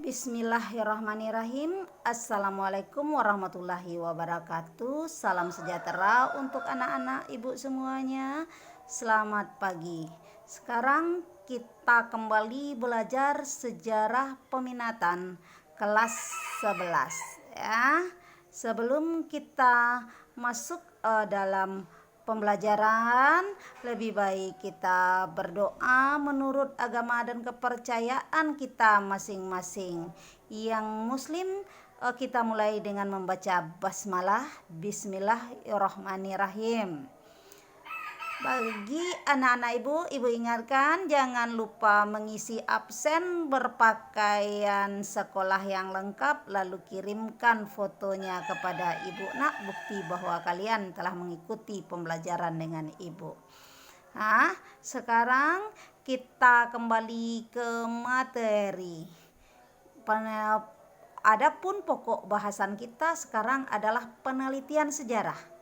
Bismillahirrahmanirrahim. Assalamualaikum warahmatullahi wabarakatuh. Salam sejahtera untuk anak-anak ibu semuanya. Selamat pagi. Sekarang kita kembali belajar sejarah peminatan kelas 11 ya. Sebelum kita masuk dalam pembelajaran, lebih baik kita berdoa menurut agama dan kepercayaan kita masing-masing. Yang muslim, kita mulai dengan membaca basmalah, bismillahirrahmanirrahim. Bagi anak-anak ibu ingatkan jangan lupa mengisi absen berpakaian sekolah yang lengkap, lalu kirimkan fotonya kepada ibu nak, bukti bahwa kalian telah mengikuti pembelajaran dengan ibu. Nah, sekarang kita kembali ke materi. Adapun pokok bahasan kita sekarang adalah penelitian sejarah.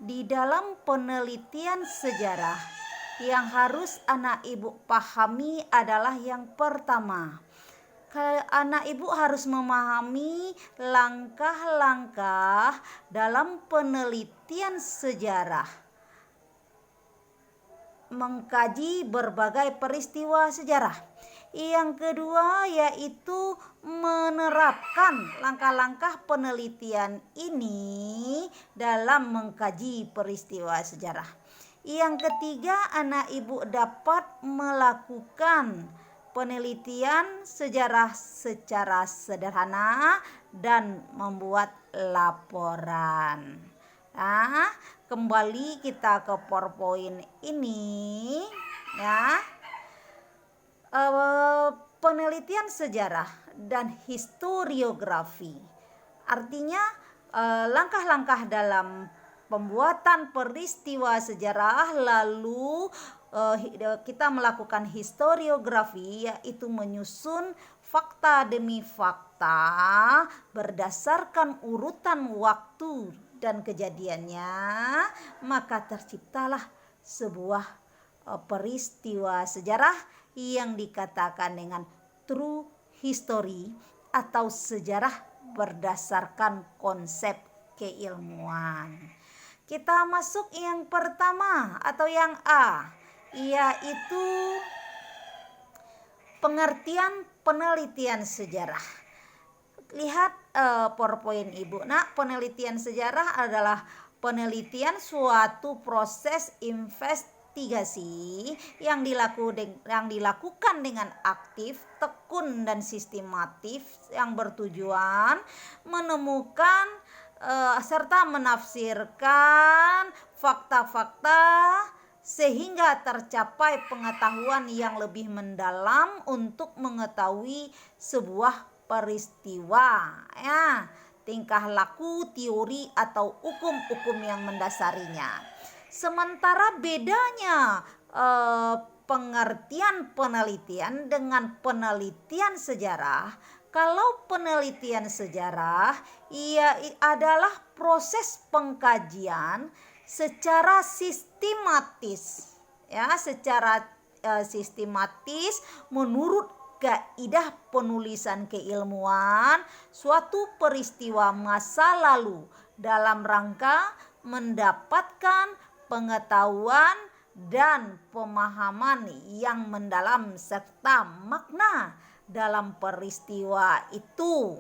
Di dalam penelitian sejarah yang harus anak ibu pahami adalah yang pertama, anak ibu harus memahami langkah-langkah dalam penelitian sejarah, mengkaji berbagai peristiwa sejarah. Yang kedua yaitu menerapkan langkah-langkah penelitian ini dalam mengkaji peristiwa sejarah. Yang ketiga, anak ibu dapat melakukan penelitian sejarah secara sederhana dan membuat laporan. Nah, kembali kita ke PowerPoint ini ya. Penelitian sejarah dan historiografi, artinya langkah-langkah dalam pembuatan peristiwa sejarah, lalu kita melakukan historiografi, yaitu menyusun fakta demi fakta berdasarkan urutan waktu dan kejadiannya, maka terciptalah sebuah peristiwa sejarah yang dikatakan dengan true history atau sejarah berdasarkan konsep keilmuan. Kita masuk yang pertama atau yang A, yaitu pengertian penelitian sejarah. Lihat PowerPoint ibu. Nah, penelitian sejarah adalah penelitian suatu proses investigasi yang dilakukan dengan aktif, tekun dan sistematif, yang bertujuan menemukan serta menafsirkan fakta-fakta sehingga tercapai pengetahuan yang lebih mendalam untuk mengetahui sebuah peristiwa ya, tingkah laku, teori atau hukum-hukum yang mendasarinya. Sementara bedanya pengertian penelitian dengan penelitian sejarah, kalau penelitian sejarah ia adalah proses pengkajian secara sistematis ya, secara sistematis menurut kaidah penulisan keilmuan suatu peristiwa masa lalu dalam rangka mendapatkan pengetahuan dan pemahaman yang mendalam serta makna dalam peristiwa itu.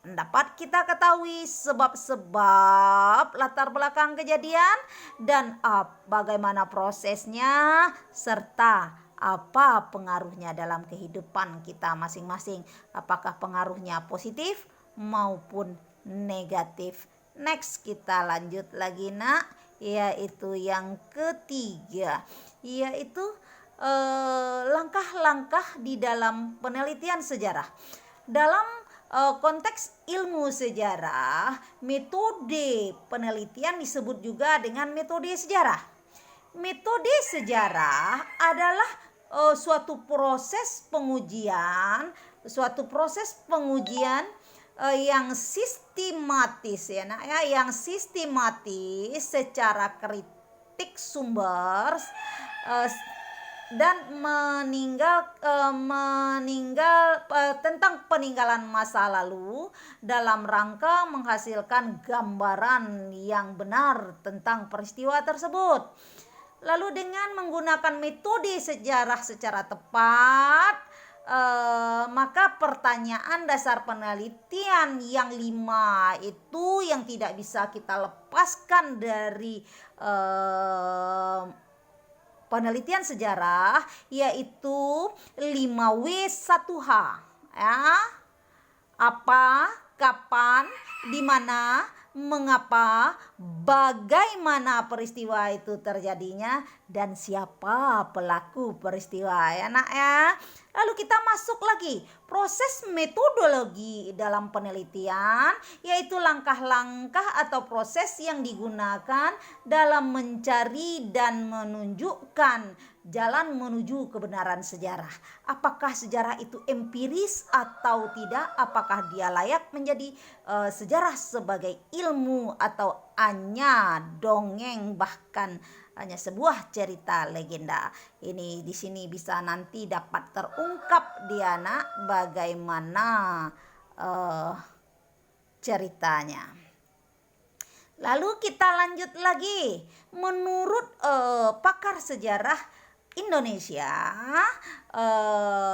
Dapat kita ketahui sebab-sebab latar belakang kejadian dan bagaimana prosesnya serta apa pengaruhnya dalam kehidupan kita masing-masing. Apakah pengaruhnya positif maupun negatif. Next, kita lanjut lagi nak, yaitu yang ketiga, yaitu langkah-langkah di dalam penelitian sejarah. Dalam konteks ilmu sejarah, metode penelitian disebut juga dengan metode sejarah. Metode sejarah adalah suatu proses pengujian yang sistematis ya nak ya, yang sistematis secara kritik sumber dan tentang peninggalan masa lalu dalam rangka menghasilkan gambaran yang benar tentang peristiwa tersebut. Lalu dengan menggunakan metode sejarah secara tepat, maka pertanyaan dasar penelitian yang 5 itu yang tidak bisa kita lepaskan dari penelitian sejarah, yaitu 5W1H, ya. Apa, kapan, di mana, mengapa, bagaimana peristiwa itu terjadinya, dan siapa pelaku peristiwa, ya nak ya. Lalu kita masuk lagi proses metodologi dalam penelitian, yaitu langkah-langkah atau proses yang digunakan dalam mencari dan menunjukkan jalan menuju kebenaran sejarah. Apakah sejarah itu empiris atau tidak? Apakah dia layak menjadi sejarah sebagai ilmu atau hanya dongeng, bahkan hanya sebuah cerita legenda. Ini di sini bisa nanti dapat terungkap di anak bagaimana ceritanya. Lalu kita lanjut lagi. Menurut pakar sejarah Indonesia,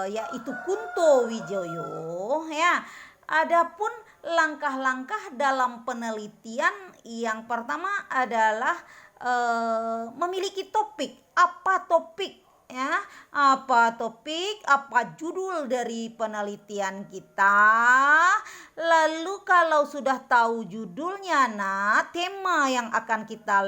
yaitu Kunto Wijoyo, ya. Adapun langkah-langkah dalam penelitian yang pertama adalah memiliki topik. Apa topik, ya? Apa topik, apa judul dari penelitian kita? Lalu kalau sudah tahu judulnya, nah, tema yang akan kita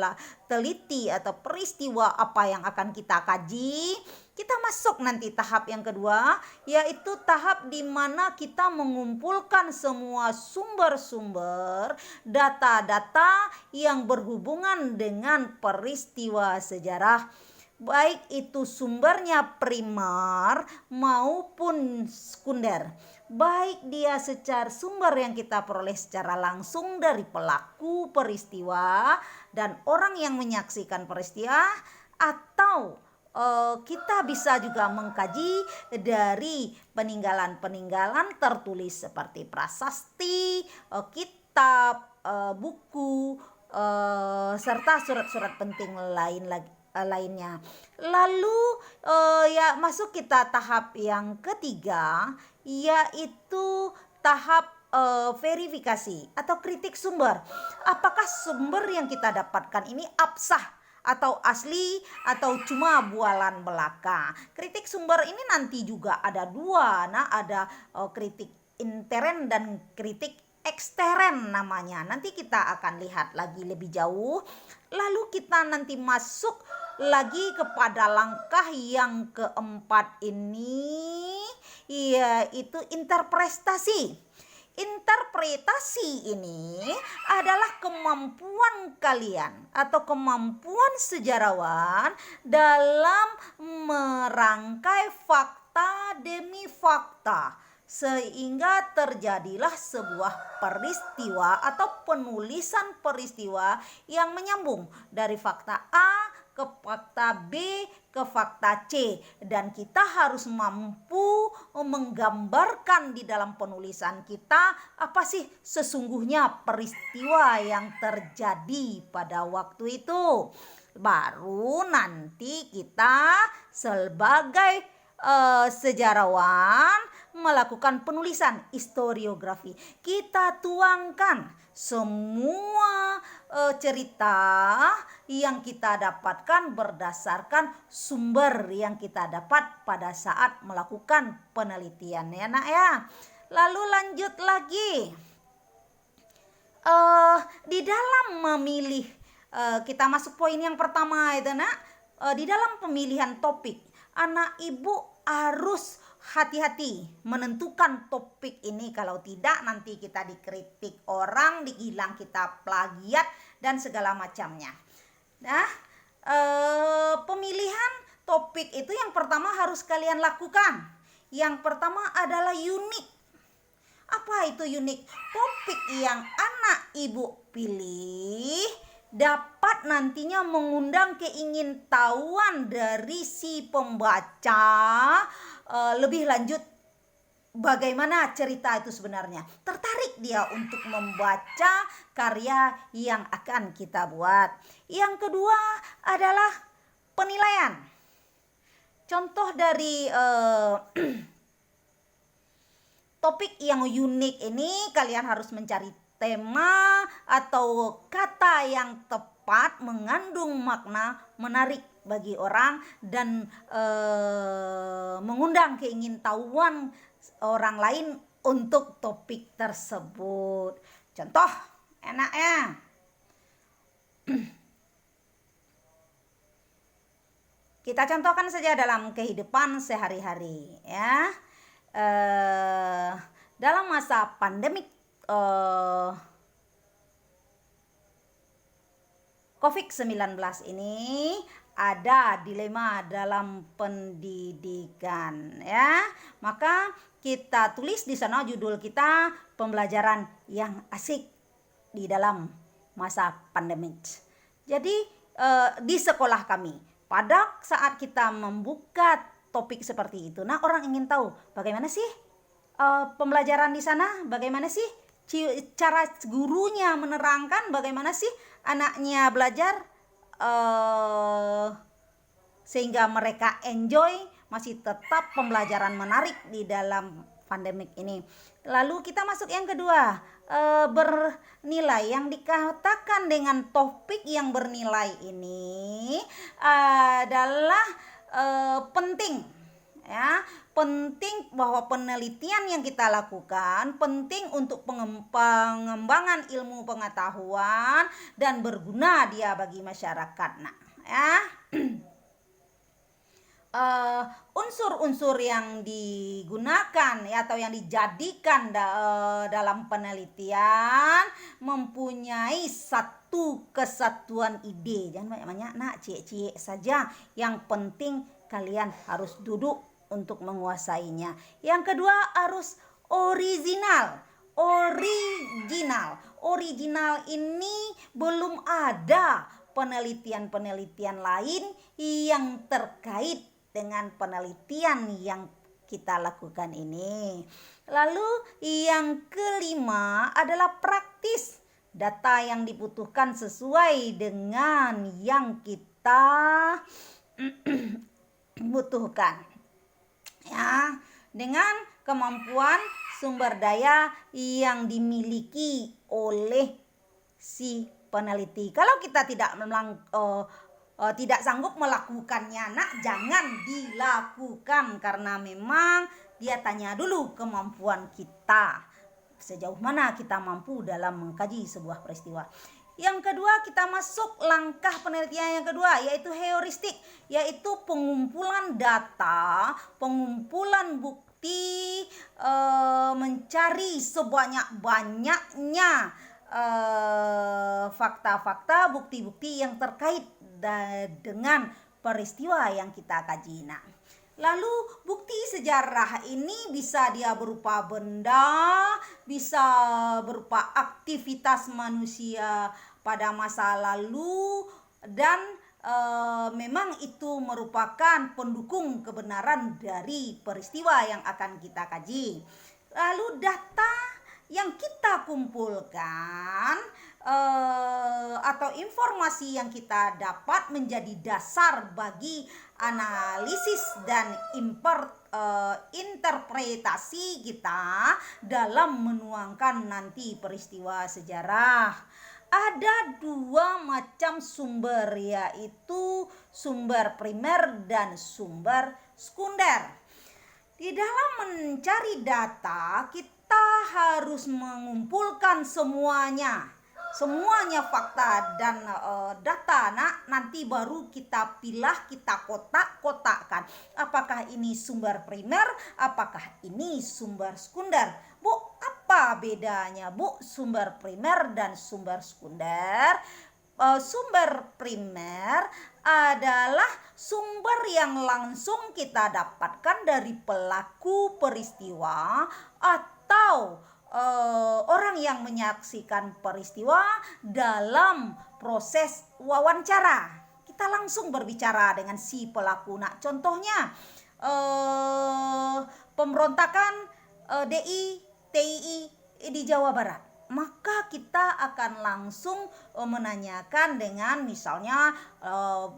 teliti atau peristiwa apa yang akan kita kaji, kita masuk nanti tahap yang kedua, yaitu tahap di mana kita mengumpulkan semua sumber-sumber data-data yang berhubungan dengan peristiwa sejarah, baik itu sumbernya primer maupun sekunder, baik dia secara sumber yang kita peroleh secara langsung dari pelaku peristiwa dan orang yang menyaksikan peristiwa, atau kita bisa juga mengkaji dari peninggalan-peninggalan tertulis seperti prasasti, kitab, buku, serta surat-surat penting lainnya. Lalu ya masuk kita tahap yang ketiga, yaitu tahap verifikasi atau kritik sumber. Apakah sumber yang kita dapatkan ini absah atau asli atau cuma bualan belaka? Kritik sumber ini nanti juga ada dua, nah ada kritik intern dan kritik ekstern namanya. Nanti kita akan lihat lagi lebih jauh. Lalu kita nanti masuk lagi kepada langkah yang keempat ini, yaitu interpretasi. Interpretasi ini adalah kemampuan kalian atau kemampuan sejarawan dalam merangkai fakta demi fakta, sehingga terjadilah sebuah peristiwa atau penulisan peristiwa yang menyambung dari fakta A ke fakta B ke fakta C, dan kita harus mampu menggambarkan di dalam penulisan kita apa sih sesungguhnya peristiwa yang terjadi pada waktu itu. Baru nanti kita sebagai sejarawan melakukan penulisan historiografi. Kita tuangkan semua cerita yang kita dapatkan berdasarkan sumber yang kita dapat pada saat melakukan penelitian, ya nak ya. Lalu lanjut lagi, di dalam memilih, kita masuk poin yang pertama itu nak, di dalam pemilihan topik, anak ibu harus hati-hati menentukan topik ini, kalau tidak nanti kita dikritik orang, dibilang kita plagiat dan segala macamnya. Nah, pemilihan topik itu yang pertama harus kalian lakukan. Yang pertama adalah unik. Apa itu unik? Topik yang anak ibu pilih dapat nantinya mengundang keingintahuan dari si pembaca lebih lanjut bagaimana cerita itu sebenarnya. Tertarik dia untuk membaca karya yang akan kita buat. Yang kedua adalah penilaian. Contoh dari topik yang unik ini, kalian harus mencari tema atau kata yang tepat mengandung makna menarik bagi orang dan mengundang keingintahuan orang lain untuk topik tersebut. Contoh enaknya, kita contohkan saja dalam kehidupan sehari-hari ya. Dalam masa pandemik COVID-19 ini ada dilema dalam pendidikan ya. Maka kita tulis di sana judul kita, pembelajaran yang asik di dalam masa pandemik. Jadi di sekolah kami pada saat kita membuka topik seperti itu, nah orang ingin tahu bagaimana sih pembelajaran di sana, bagaimana sih cara gurunya menerangkan, bagaimana sih anaknya belajar sehingga mereka enjoy, masih tetap pembelajaran menarik di dalam pandemik ini. Lalu kita masuk yang kedua, bernilai. Yang dikatakan dengan topik yang bernilai ini adalah penting ya, penting bahwa penelitian yang kita lakukan penting untuk pengembangan ilmu pengetahuan dan berguna dia bagi masyarakat. Nah ya, unsur-unsur yang digunakan ya, atau yang dijadikan dalam penelitian mempunyai satu kesatuan ide. Jangan banyak-banyak nak, cie-cie saja. Yang penting kalian harus duduk untuk menguasainya. Yang kedua harus original. Original ini belum ada penelitian-penelitian lain yang terkait dengan penelitian yang kita lakukan ini. Lalu yang kelima adalah praktis. Data yang dibutuhkan sesuai dengan yang kita butuhkan. Ya, dengan kemampuan sumber daya yang dimiliki oleh si peneliti. Kalau kita tidak sanggup melakukannya, nak, jangan dilakukan, karena memang dia tanya dulu kemampuan kita, sejauh mana kita mampu dalam mengkaji sebuah peristiwa. Yang kedua, kita masuk langkah penelitian yang kedua, yaitu heuristik, yaitu pengumpulan data, pengumpulan bukti, mencari sebanyak-banyaknya fakta-fakta, bukti-bukti yang terkait dengan peristiwa yang kita kaji. Nah, lalu bukti sejarah ini bisa dia berupa benda, bisa berupa aktivitas manusia pada masa lalu, dan memang itu merupakan pendukung kebenaran dari peristiwa yang akan kita kaji. Lalu data yang kita kumpulkan atau informasi yang kita dapat menjadi dasar bagi analisis dan interpretasi kita dalam menuangkan nanti peristiwa sejarah. Ada dua macam sumber, yaitu sumber primer dan sumber sekunder. Di dalam mencari data, kita harus mengumpulkan semuanya fakta dan data. Nanti baru kita pilah, kita kotak-kotakkan. Apakah ini sumber primer, apakah ini sumber sekunder? Bu, apa bedanya, Bu, sumber primer dan sumber sekunder? Sumber primer adalah sumber yang langsung kita dapatkan dari pelaku peristiwa atau orang yang menyaksikan peristiwa dalam proses wawancara. Kita langsung berbicara dengan si pelaku. Nah, contohnya pemberontakan DI, TII di Jawa Barat, maka kita akan langsung menanyakan dengan misalnya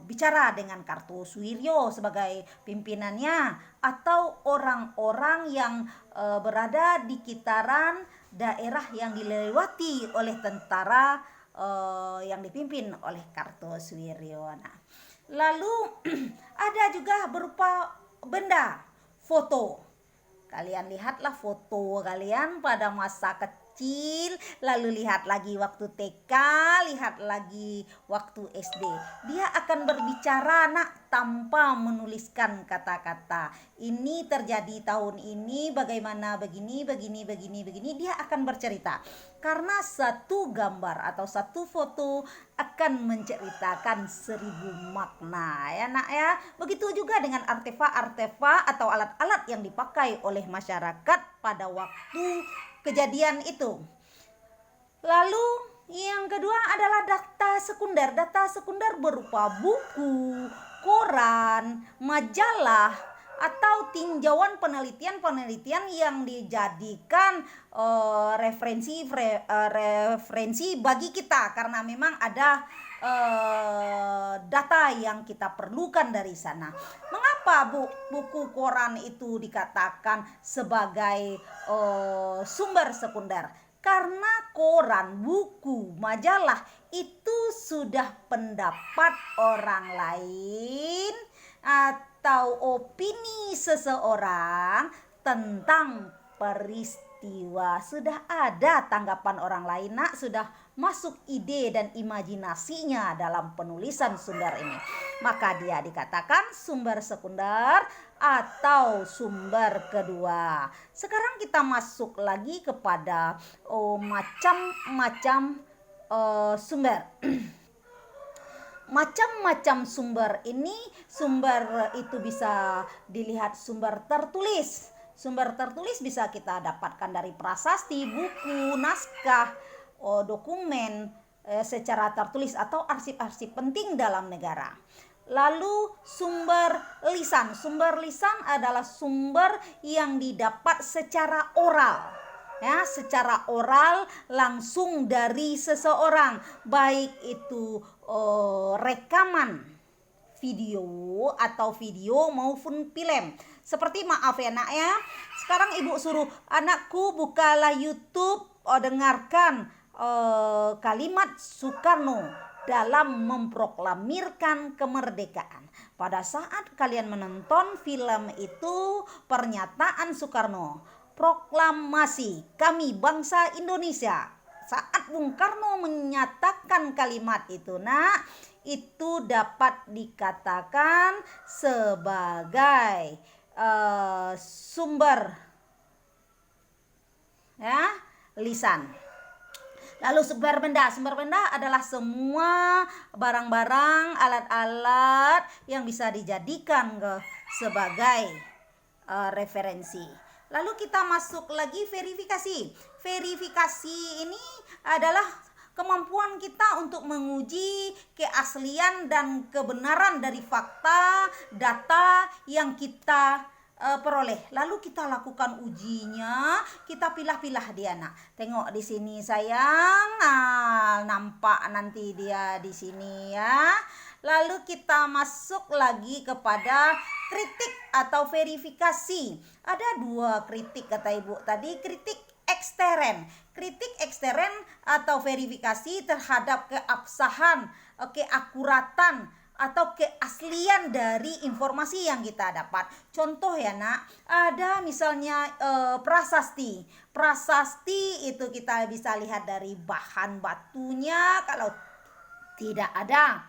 bicara dengan Kartosuwiryo sebagai pimpinannya atau orang-orang yang berada di kitaran daerah yang dilewati oleh tentara yang dipimpin oleh Kartosuwiryo. Nah, lalu ada juga berupa benda, foto. Kalian lihatlah foto kalian pada masa kecil, lalu lihat lagi waktu TK, lihat lagi waktu SD. Dia akan berbicara nak tanpa menuliskan kata-kata. Ini terjadi tahun ini, bagaimana begini. Dia akan bercerita. Karena satu gambar atau satu foto akan menceritakan 1000 makna ya nak ya. Begitu juga dengan artefak-artefak atau alat-alat yang dipakai oleh masyarakat pada waktu kejadian itu. Lalu yang kedua adalah data sekunder. Data sekunder berupa buku, koran, majalah, atau tinjauan penelitian yang dijadikan referensi bagi kita, karena memang ada data yang kita perlukan dari sana. Mengapa buku koran itu dikatakan sebagai sumber sekunder? Karena koran, buku, majalah itu sudah pendapat orang lain atau opini seseorang tentang peristiwa. Sudah ada tanggapan orang lain nak, sudah masuk ide dan imajinasinya dalam penulisan sumber ini. Maka dia dikatakan sumber sekunder atau sumber kedua. Sekarang kita masuk lagi kepada macam-macam sumber. Macam-macam sumber ini, sumber itu bisa dilihat sumber tertulis. Sumber tertulis bisa kita dapatkan dari prasasti, buku, naskah, dokumen secara tertulis atau arsip-arsip penting dalam negara. Lalu sumber lisan. Sumber lisan adalah sumber yang didapat secara oral. Ya, secara oral langsung dari seseorang, baik itu rekaman video atau video maupun film. Seperti maaf ya nak ya, sekarang ibu suruh anakku bukalah YouTube, dengarkan kalimat Soekarno dalam memproklamirkan kemerdekaan. Pada saat kalian menonton film itu, pernyataan Soekarno, proklamasi kami bangsa Indonesia. Saat Bung Karno menyatakan kalimat itu nak, itu dapat dikatakan sebagai sumber ya, lisan. Lalu sumber benda adalah semua barang-barang, alat-alat yang bisa dijadikan sebagai referensi. Lalu kita masuk lagi verifikasi. Verifikasi ini adalah kemampuan kita untuk menguji keaslian dan kebenaran dari fakta, data yang kita peroleh. Lalu kita lakukan ujinya, kita pilah-pilah dia nak. Tengok di sini sayang, nampak nanti dia di sini ya. Lalu kita masuk lagi kepada kritik atau verifikasi. Ada 2 kritik kata ibu tadi, kritik ekstern. Kritik ekstern atau verifikasi terhadap keabsahan, keakuratan atau keaslian dari informasi yang kita dapat. Contoh ya nak, ada misalnya prasasti. Prasasti itu kita bisa lihat dari bahan batunya. Kalau tidak ada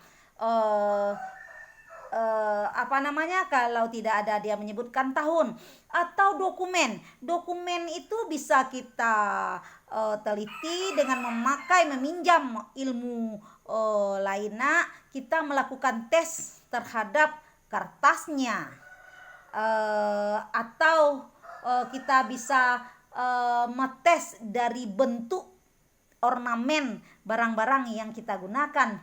kalau tidak ada dia menyebutkan tahun. Atau dokumen itu bisa kita teliti dengan meminjam ilmu lainnya. Kita melakukan tes terhadap kertasnya, atau kita bisa metes dari bentuk ornamen barang-barang yang kita gunakan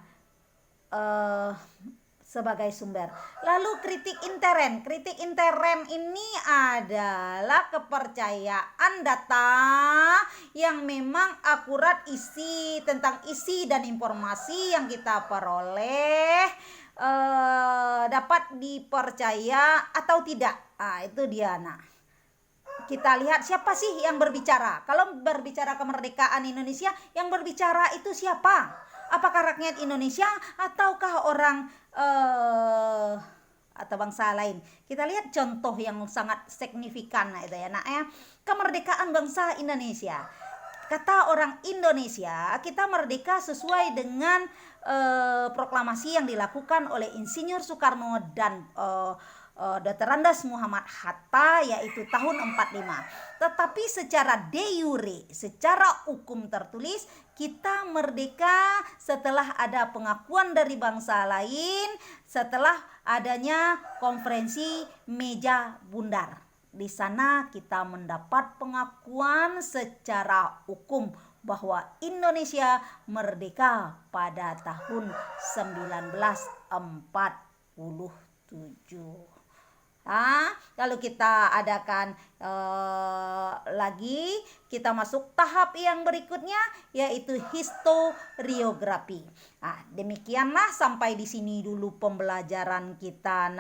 sebagai sumber. Lalu kritik intern. Kritik intern ini adalah kepercayaan data yang memang akurat tentang isi dan informasi yang kita peroleh dapat dipercaya atau tidak. Itu dia. Kita lihat siapa sih yang berbicara. Kalau berbicara kemerdekaan Indonesia, yang berbicara itu siapa? Apakah rakyat Indonesia ataukah orang atau bangsa lain? Kita lihat contoh yang sangat signifikan itu ya kemerdekaan bangsa Indonesia. Kata orang Indonesia, kita merdeka sesuai dengan proklamasi yang dilakukan oleh Insinyur Soekarno dan Dr. Andes Muhammad Hatta, yaitu tahun 45. Tetapi secara de jure, secara hukum tertulis, kita merdeka setelah ada pengakuan dari bangsa lain, setelah adanya konferensi meja bundar. Di sana kita mendapat pengakuan secara hukum bahwa Indonesia merdeka pada tahun 1947. Lalu kita adakan lagi, kita masuk tahap yang berikutnya, yaitu historiografi. Demikianlah sampai di sini dulu pembelajaran kita,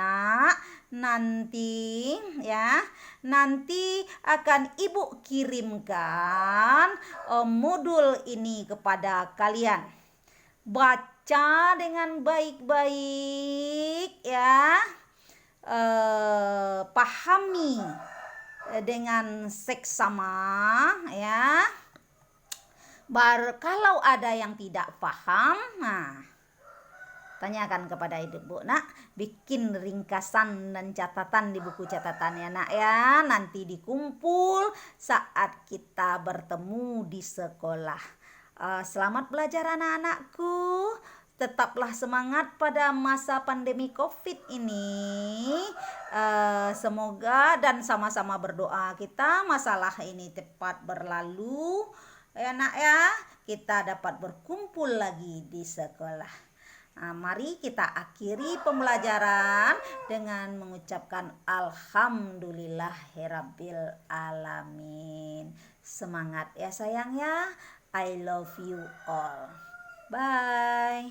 Nanti akan Ibu kirimkan modul ini kepada kalian. Baca dengan baik-baik ya. Pahami dengan seksama ya. Kalau ada yang tidak paham, tanyakan kepada ibu, bikin ringkasan dan catatan di buku catatan ya, nanti dikumpul saat kita bertemu di sekolah. Selamat belajar anak-anakku. Tetaplah semangat pada masa pandemi COVID ini. Semoga dan sama-sama berdoa kita masalah ini cepat berlalu. Kita dapat berkumpul lagi di sekolah. Mari kita akhiri pembelajaran dengan mengucapkan Alhamdulillahirabbil alamin. Semangat ya sayang ya. I love you all. Bye.